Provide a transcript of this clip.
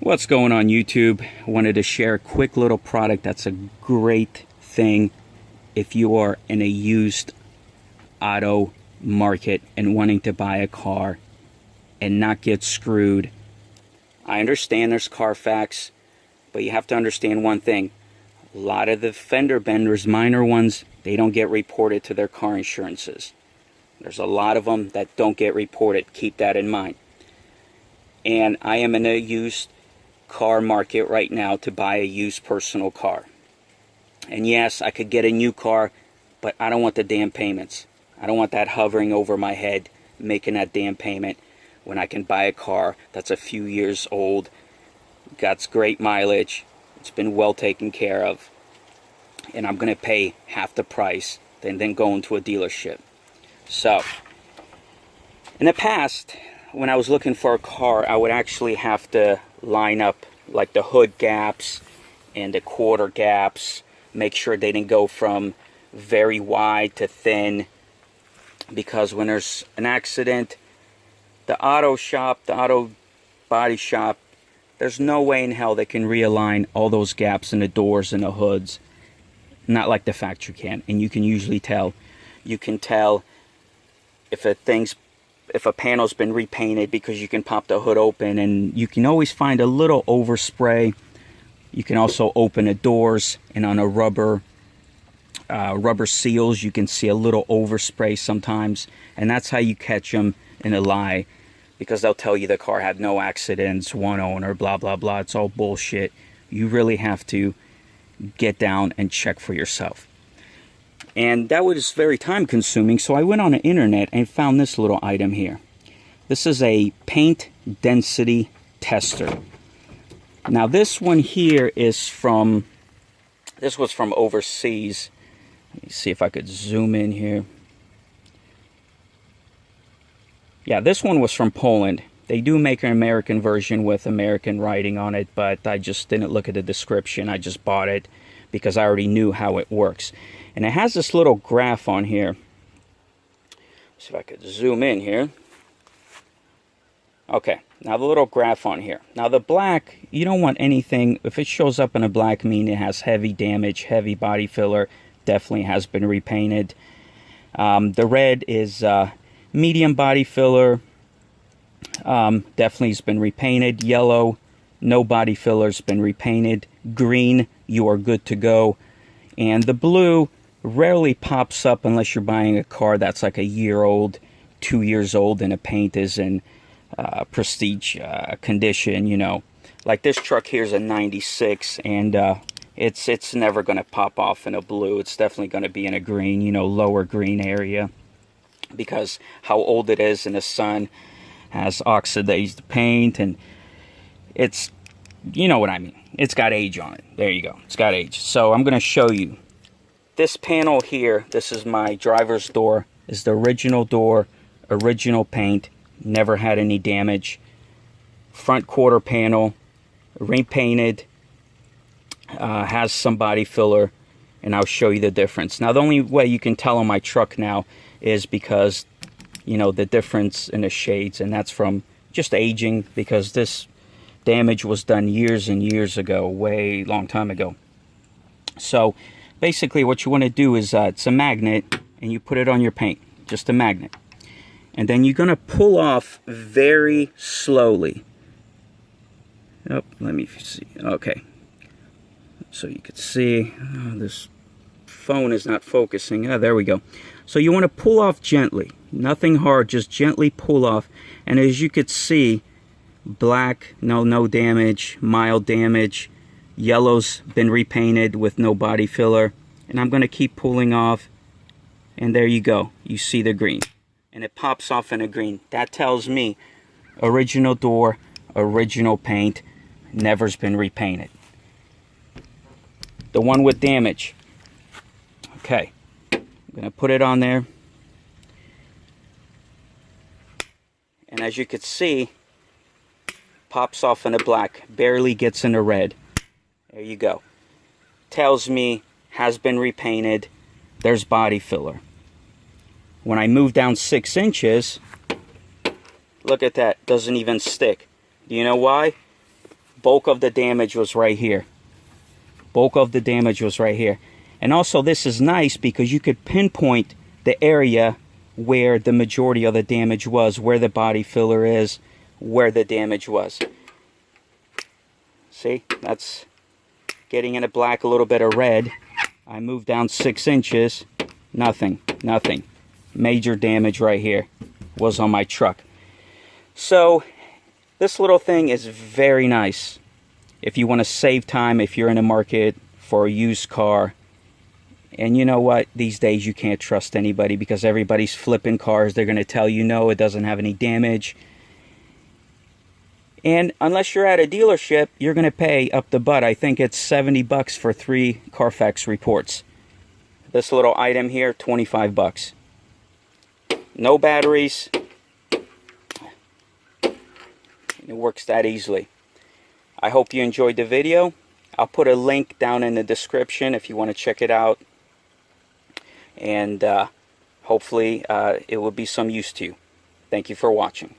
What's going on YouTube? Wanted to share a quick little product that's a great thing if you are in a used auto market and wanting to buy a car and not get screwed. I understand there's Carfax, but you have to understand one thing. A lot of the fender benders, minor ones, they don't get reported to their car insurances. There's a lot of them that don't get reported. Keep that in mind. And I am in a used car market right now to buy a used personal car. And yes, I could get a new car, but I don't want the damn payments. I don't want that hovering over my head, making that damn payment when I can buy a car that's a few years old, got great mileage, it's been well taken care of, and I'm going to pay half the price than go into a dealership. So, in the past, when I was looking for a car, I would actually have to line up like the hood gaps and the quarter gaps, make sure they didn't go from very wide to thin, because when there's an accident, the auto shop, the auto body shop, there's no way in hell they can realign all those gaps in the doors and the hoods. Not like the factory can. And you can usually tell. You can tell if a panel's been repainted because you can pop the hood open, and you can always find a little overspray. You can also open the doors, and on a rubber seals you can see a little overspray sometimes, and that's how you catch them in a lie, because they'll tell you the car had no accidents, one owner, blah blah blah. It's all bullshit. You really have to get down and check for yourself. And that was very time consuming, so I went on the internet and found this little item here. This is a paint density tester. Now this one here is this was from overseas. Let me see if I could zoom in here. Yeah, this one was from Poland. They do make an American version with American writing on it, but I just didn't look at the description. I just bought it because I already knew how it works. And it has this little graph on here. Let's see if I could zoom in here. Okay, now the little graph on here. Now the black, you don't want anything, if it shows up in a black, meaning it has heavy damage, heavy body filler, definitely has been repainted. The red is medium body filler, definitely has been repainted. Yellow, no body filler's been repainted. Green, you are good to go. And the blue rarely pops up unless you're buying a car that's like a year old, 2 years old, and the paint is in prestige condition, you know. Like this truck here is a 96, and it's never going to pop off in a blue. It's definitely going to be in a green, you know, lower green area, because how old it is in the sun has oxidized paint, and it's, you know what I mean. It's got age on it. There you go. It's got age. So I'm going to show you. This panel here, this is my driver's door, is the original door, original paint, never had any damage. Front quarter panel, repainted, has some body filler, and I'll show you the difference. Now the only way you can tell on my truck now is because, you know, the difference in the shades, and that's from just aging, because this damage was done years and years ago, way long time ago. So basically what you want to do is it's a magnet, and you put it on your paint, just a magnet, and then you're going to pull off very slowly. Oh, let me see. Okay, so you can see this phone is not focusing. There we go. So you want to pull off gently, nothing hard, just gently pull off. And as you could see, black, no damage, mild damage. Yellow's been repainted with no body filler. And I'm going to keep pulling off, and there you go. You see the green, and it pops off in a green. That tells me original door, original paint, never's been repainted. The one with damage. Okay, I'm going to put it on there. And as you can see, pops off in the black, barely gets in the red. There you go. Tells me has been repainted. There's body filler. When I move down 6 inches, look at that, doesn't even stick. Do you know why? bulk of the damage was right here. Bulk of the damage was right here. And also this is nice because you could pinpoint the area where the majority of the damage was, where the body filler is, where the damage was. See, that's getting into black, a little bit of red. I moved down 6 inches, nothing. Major damage right here was on my truck. So this little thing is very nice if you want to save time, if you're in the market for a used car. And you know what? These days you can't trust anybody because everybody's flipping cars. They're going to tell you, no, it doesn't have any damage. And unless you're at a dealership, you're going to pay up the butt. I think it's $70 for 3 Carfax reports. This little item here, $25. No batteries. It works that easily. I hope you enjoyed the video. I'll put a link down in the description if you want to check it out. And hopefully it will be some use to you. Thank you for watching.